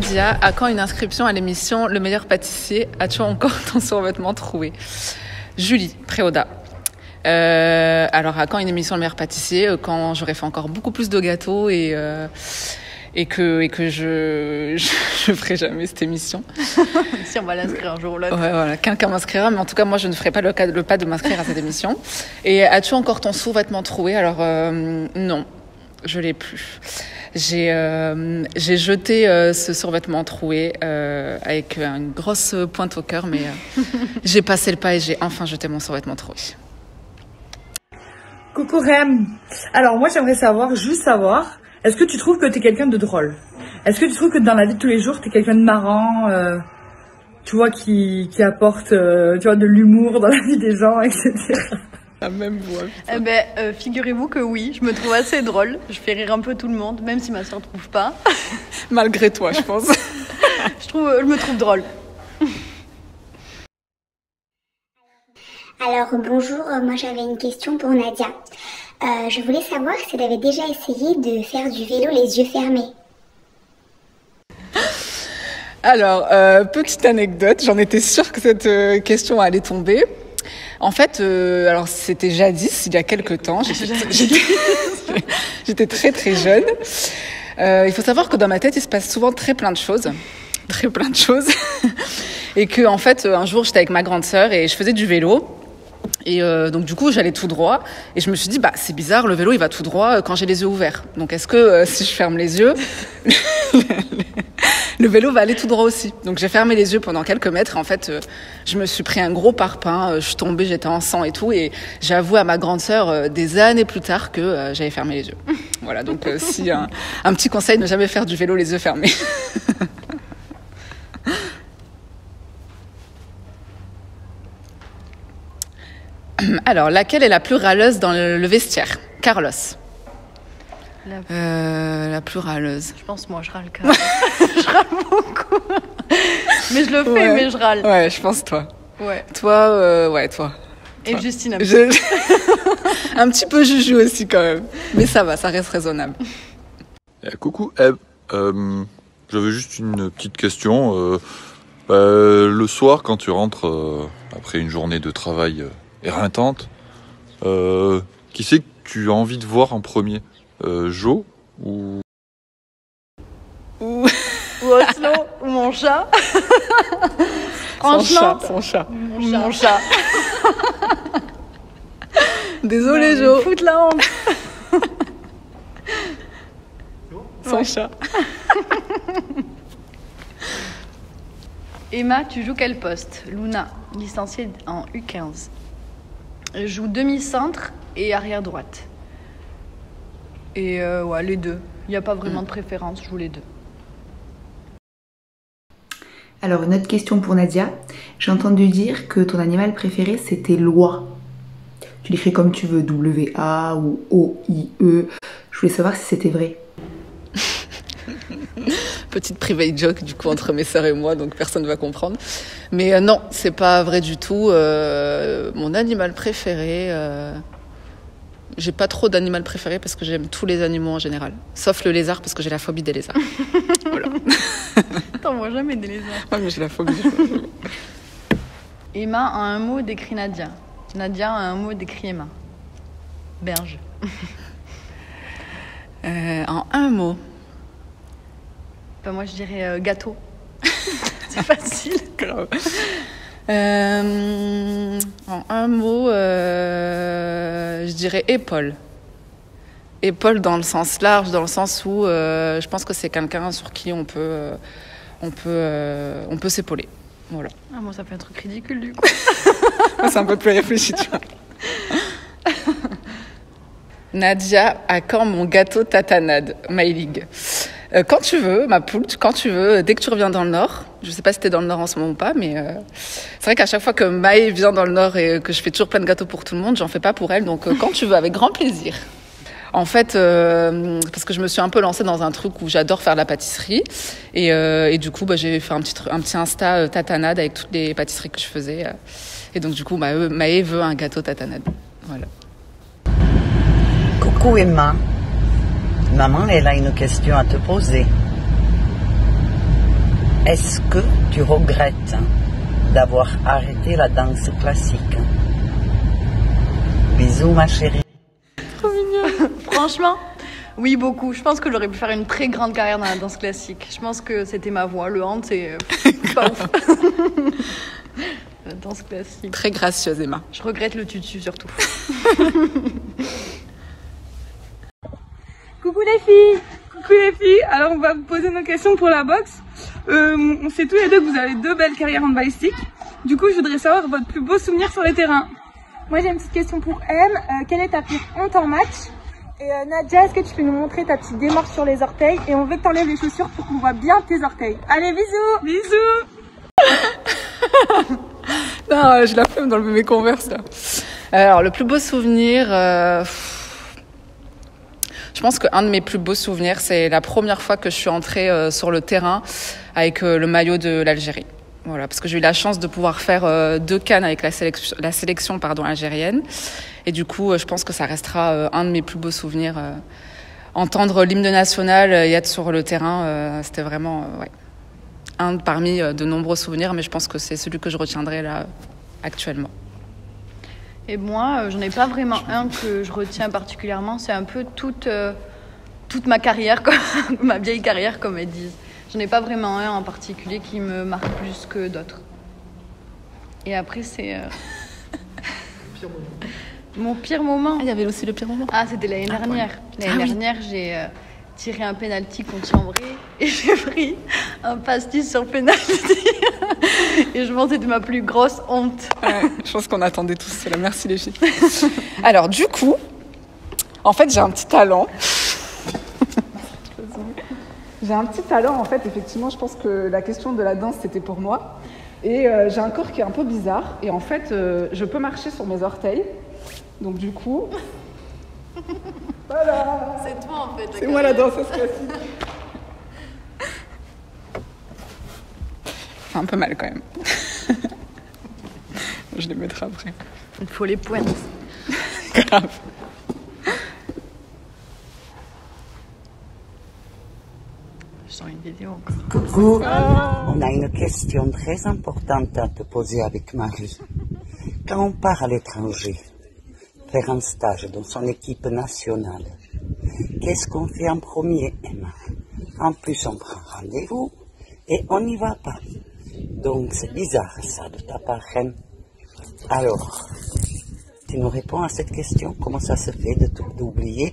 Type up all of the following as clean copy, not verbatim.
Nadia, à quand une inscription à l'émission Le meilleur pâtissier? As-tu encore ton survêtement troué? Julie Préoda. Alors, à quand une émission Le meilleur pâtissier? Quand j'aurai fait encore beaucoup plus de gâteaux et que je ferai jamais cette émission. Si on va l'inscrire un jour ou l'autre. Ouais, voilà, quelqu'un m'inscrira, mais en tout cas, moi, je ne ferai pas le pas de m'inscrire à cette émission. Et as-tu encore ton sous-vêtement troué? Alors, non, je l'ai plus. J'ai jeté ce survêtement troué avec une grosse pointe au cœur, mais j'ai passé le pas et j'ai enfin jeté mon survêtement troué. Coucou Rem. Alors moi j'aimerais juste savoir, est-ce que tu trouves que t'es quelqu'un de drôle? Est-ce que tu trouves que dans la vie de tous les jours t'es quelqu'un de marrant, tu vois, qui apporte tu vois, de l'humour dans la vie des gens, etc. La même voix. Figurez-vous que oui, je me trouve assez drôle. Je fais rire un peu tout le monde, même si ma soeur ne trouve pas. Malgré toi, je pense. Je me trouve drôle. Alors bonjour, moi j'avais une question pour Nadia. Je voulais savoir si elle avait déjà essayé de faire du vélo les yeux fermés. Alors, petite anecdote, j'en étais sûre que cette question allait tomber. En fait, alors c'était jadis, il y a quelques temps, j'étais très très jeune. Il faut savoir que dans ma tête, il se passe souvent très plein de choses. Et que en fait, un jour, j'étais avec ma grande sœur et je faisais du vélo. Et donc du coup j'allais tout droit et je me suis dit c'est bizarre, le vélo il va tout droit quand j'ai les yeux ouverts, donc est-ce que si je ferme les yeux le vélo va aller tout droit aussi? Donc j'ai fermé les yeux pendant quelques mètres et en fait je me suis pris un gros parpaing, je suis tombée, j'étais en sang et tout, et j'ai avoué à ma grande sœur des années plus tard que j'avais fermé les yeux. Voilà, donc si un petit conseil, ne jamais faire du vélo les yeux fermés. Alors, laquelle est la plus râleuse dans le vestiaire? Carlos. La plus râleuse. Je pense moi, je râle quand même. Je râle beaucoup. Mais je le fais, ouais. Mais je râle. Ouais, je pense toi. Ouais. Toi. Et Justine. Un petit peu Juju aussi quand même. Mais ça va, ça reste raisonnable. Coucou Eve. J'avais juste une petite question. Le soir, quand tu rentres après une journée de travail éreintante, qui c'est que tu as envie de voir en premier? Jo ou Oslo ou mon chat? Franchement, Son chat. Mon chat. Désolé Jo. Foute la honte. Son chat. Emma, tu joues quel poste? Luna, licenciée en U15. Je joue demi-centre et arrière droite. Et les deux. Il n'y a pas vraiment de préférence, je joue les deux. Alors, une autre question pour Nadia. J'ai entendu dire que ton animal préféré, c'était l'oie. Tu l'écris comme tu veux, W-A ou O-I-E. Je voulais savoir si c'était vrai. Petite private joke du coup entre mes sœurs et moi, donc personne ne va comprendre. Mais non, c'est pas vrai du tout. Mon animal préféré... J'ai pas trop d'animal préféré parce que j'aime tous les animaux en général. Sauf le lézard parce que j'ai la phobie des lézards. Voilà. T'en vois jamais des lézards. Ouais, mais j'ai la phobie. Emma, en un mot, décrit Nadia. Nadia, en un mot, décrit Emma. Berge. En un mot. Moi, je dirais gâteau. C'est facile. Grave. En un mot, je dirais épaule. Épaule dans le sens large, dans le sens où je pense que c'est quelqu'un sur qui on peut s'épauler. Voilà. Ah, moi, ça fait un truc ridicule du coup. C'est un peu plus réfléchi, tu vois. Nadia, à quand mon gâteau tatanade, My League? Quand tu veux, ma poule, quand tu veux, dès que tu reviens dans le Nord. Je sais pas si t'es dans le Nord en ce moment ou pas, mais c'est vrai qu'à chaque fois que Maë vient dans le Nord et que je fais toujours plein de gâteaux pour tout le monde, j'en fais pas pour elle, donc quand tu veux, avec grand plaisir. En fait, parce que je me suis un peu lancée dans un truc où j'adore faire de la pâtisserie, et du coup, j'ai fait un petit Insta tatanade avec toutes les pâtisseries que je faisais, et donc du coup, Maë veut un gâteau tatanade. Voilà. Coucou Emma. Maman, elle a une question à te poser. Est-ce que tu regrettes d'avoir arrêté la danse classique? Bisous ma chérie. Trop mignon. Franchement, oui, beaucoup. Je pense que j'aurais pu faire une très grande carrière dans la danse classique. Je pense que c'était ma voix. Le hand, c'est pas ouf. La danse classique. Très gracieuse, Emma. Je regrette le tutu surtout. Coucou les filles! Coucou les filles! Alors on va vous poser nos questions pour la boxe. On sait tous les deux que vous avez 2 belles carrières handballistiques. Du coup, je voudrais savoir votre plus beau souvenir sur les terrains. Moi j'ai une petite question pour M. Quelle est ta pire honte en match? Et Nadia, est-ce que tu peux nous montrer ta petite démarche sur les orteils? Et on veut que tu enlèves les chaussures pour qu'on voit bien tes orteils. Allez, bisous! Bisous! Non, j'ai la flemme d'enlever mes Converse là. Alors, le plus beau souvenir, je pense qu'un de mes plus beaux souvenirs, c'est la première fois que je suis entrée sur le terrain avec le maillot de l'Algérie. Voilà, parce que j'ai eu la chance de pouvoir faire 2 CAN avec la sélection algérienne. Et du coup, je pense que ça restera un de mes plus beaux souvenirs. Entendre l'hymne national et être sur le terrain, c'était vraiment un parmi de nombreux souvenirs, mais je pense que c'est celui que je retiendrai là actuellement. Et moi, j'en ai pas vraiment un que je retiens particulièrement. C'est un peu toute ma carrière, ma vieille carrière, comme elles disent. J'en ai pas vraiment un en particulier qui me marque plus que d'autres. Et après, c'est... Mon pire moment. Ah, il y avait aussi le pire moment. Ah, c'était l'année dernière. L'année dernière, j'ai tiré un penalty contre Chambray et j'ai pris un pastis sur penalty. Et je pense que c'était ma plus grosse honte. Ouais, je pense qu'on attendait tous cela. Merci les filles. Alors, du coup, en fait, j'ai un petit talent. J'ai un petit talent, en fait, effectivement, je pense que la question de la danse, c'était pour moi. Et j'ai un corps qui est un peu bizarre. Et en fait, je peux marcher sur mes orteils. Donc du coup... Voilà. C'est toi, en fait. C'est moi la danseuse classique. C'est un peu mal, quand même. Je les mettrai après. Il faut les pointes. Grave. Je sens une vidéo encore. Coucou, on a une question très importante à te poser avec Marie. Quand on part à l'étranger, faire un stage dans son équipe nationale, qu'est-ce qu'on fait en premier, Emma? En plus, on prend rendez-vous et on n'y va pas. Donc, c'est bizarre ça de ta part, Em. Alors, tu nous réponds à cette question? Comment ça se fait d'oublier?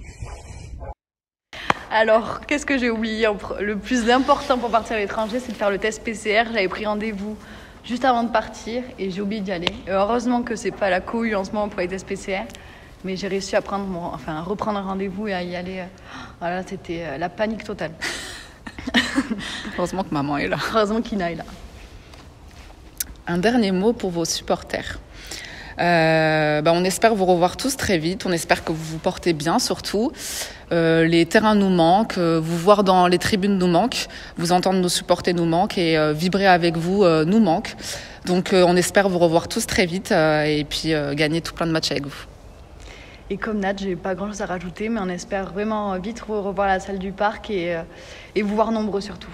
Alors, qu'est-ce que j'ai oublié? Le plus important pour partir à l'étranger, c'est de faire le test PCR. J'avais pris rendez-vous juste avant de partir et j'ai oublié d'y aller. Et heureusement que c'est pas la cohue en ce moment pour les tests PCR. Mais j'ai réussi à reprendre un rendez-vous et à y aller. Voilà, c'était la panique totale. Heureusement que maman est là. Heureusement qu'Ina est là. Un dernier mot pour vos supporters. On espère vous revoir tous très vite. On espère que vous vous portez bien surtout. Les terrains nous manquent. Vous voir dans les tribunes nous manque. Vous entendre nous supporter nous manque. Et vibrer avec vous nous manque. Donc on espère vous revoir tous très vite et puis gagner tout plein de matchs avec vous. Et comme Nat, j'ai pas grand chose à rajouter, mais on espère vraiment vite vous revoir à la salle du parc et vous voir nombreux surtout.